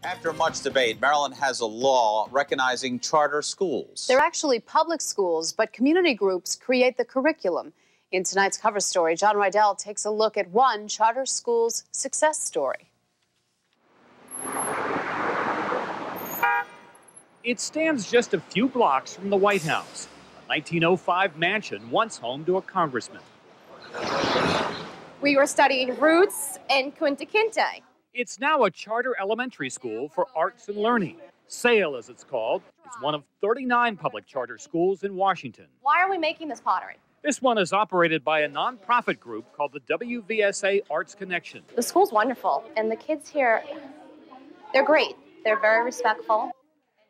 After much debate, Maryland has a law recognizing charter schools. They're actually public schools, but community groups create the curriculum. In tonight's cover story, John Rydell takes a look at one charter school's success story. It stands just a few blocks from the White House, a 1905 mansion once home to a congressman. We were studying roots and Kunta Kinte. It's now a charter elementary school for arts and learning. SAIL, as it's called, is one of 39 public charter schools in Washington. Why are we making this pottery? This one is operated by a nonprofit group called the WVSA Arts Connection. The school's wonderful, and the kids here, they're great. They're very respectful.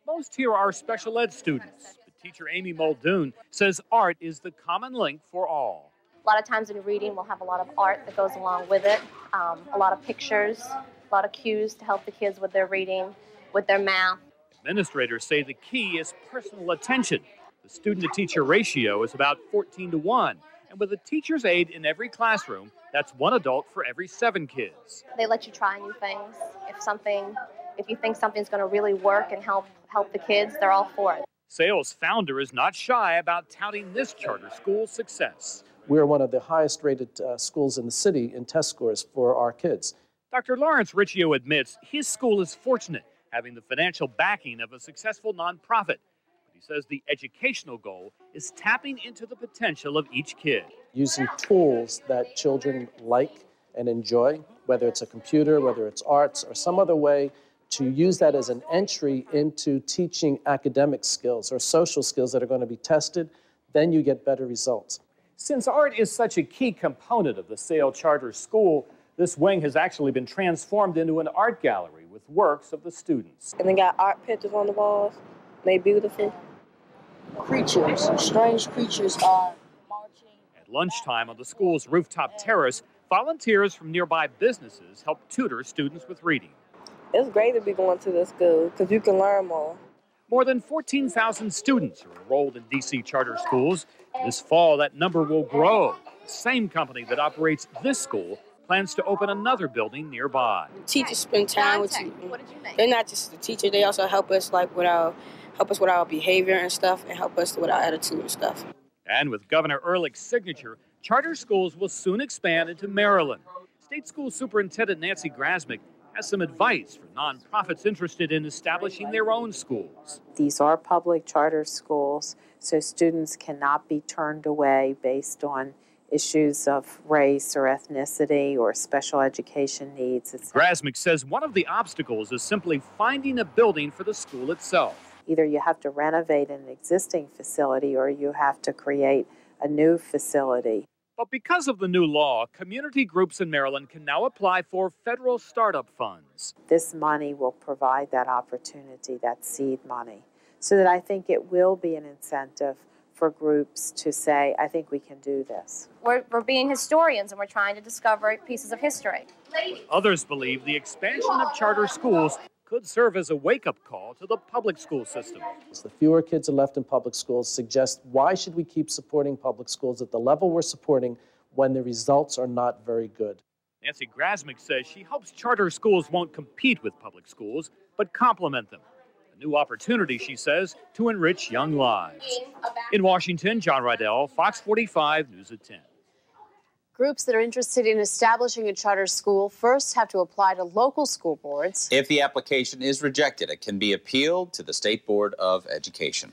Most here are special ed students, but teacher Amy Muldoon says art is the common link for all. A lot of times in reading, we'll have a lot of art that goes along with it, a lot of pictures, a lot of cues to help the kids with their reading, with their math. Administrators say the key is personal attention. The student-to-teacher ratio is about 14-1, and with a teacher's aide in every classroom, that's one adult for every 7 kids. They let you try new things. If you think something's going to really work and help the kids, they're all for it. SAIL's founder is not shy about touting this charter school's success. We're one of the highest rated schools in the city in test scores for our kids. Dr. Lawrence Riccio admits his school is fortunate, having the financial backing of a successful nonprofit. But he says the educational goal is tapping into the potential of each kid. Using tools that children like and enjoy, whether it's a computer, whether it's arts, or some other way to use that as an entry into teaching academic skills or social skills that are going to be tested, then you get better results. Since art is such a key component of the SAIL Charter School, this wing has actually been transformed into an art gallery with works of the students. And they got art pictures on the walls. They're beautiful. Creatures, strange creatures are marching. At lunchtime on the school's rooftop terrace, volunteers from nearby businesses help tutor students with reading. It's great to be going to this school because you can learn more. More than 14,000 students are enrolled in D.C. charter schools. This fall, that number will grow. The same company that operates this school plans to open another building nearby. Teachers spend time with you. What did you think? They're not just the teacher; they also help us with our behavior and stuff, and help us with our attitude and stuff. And with Governor Ehrlich's signature, charter schools will soon expand into Maryland. State School Superintendent Nancy Grasmick has some advice for nonprofits interested in establishing their own schools. These are public charter schools, so students cannot be turned away based on issues of race or ethnicity or special education needs. Grasmick says one of the obstacles is simply finding a building for the school itself. Either you have to renovate an existing facility or you have to create a new facility. But because of the new law, community groups in Maryland can now apply for federal startup funds. This money will provide that opportunity, that seed money, so that I think it will be an incentive for groups to say, I think we can do this. We're being historians and we're trying to discover pieces of history. Others believe the expansion of charter schools could serve as a wake-up call to the public school system. The fewer kids are left in public schools suggests why should we keep supporting public schools at the level we're supporting when the results are not very good. Nancy Grasmick says she hopes charter schools won't compete with public schools, but complement them. A new opportunity, she says, to enrich young lives. In Washington, John Rydell, Fox 45 News at 10. Groups that are interested in establishing a charter school first have to apply to local school boards. If the application is rejected, it can be appealed to the State Board of Education.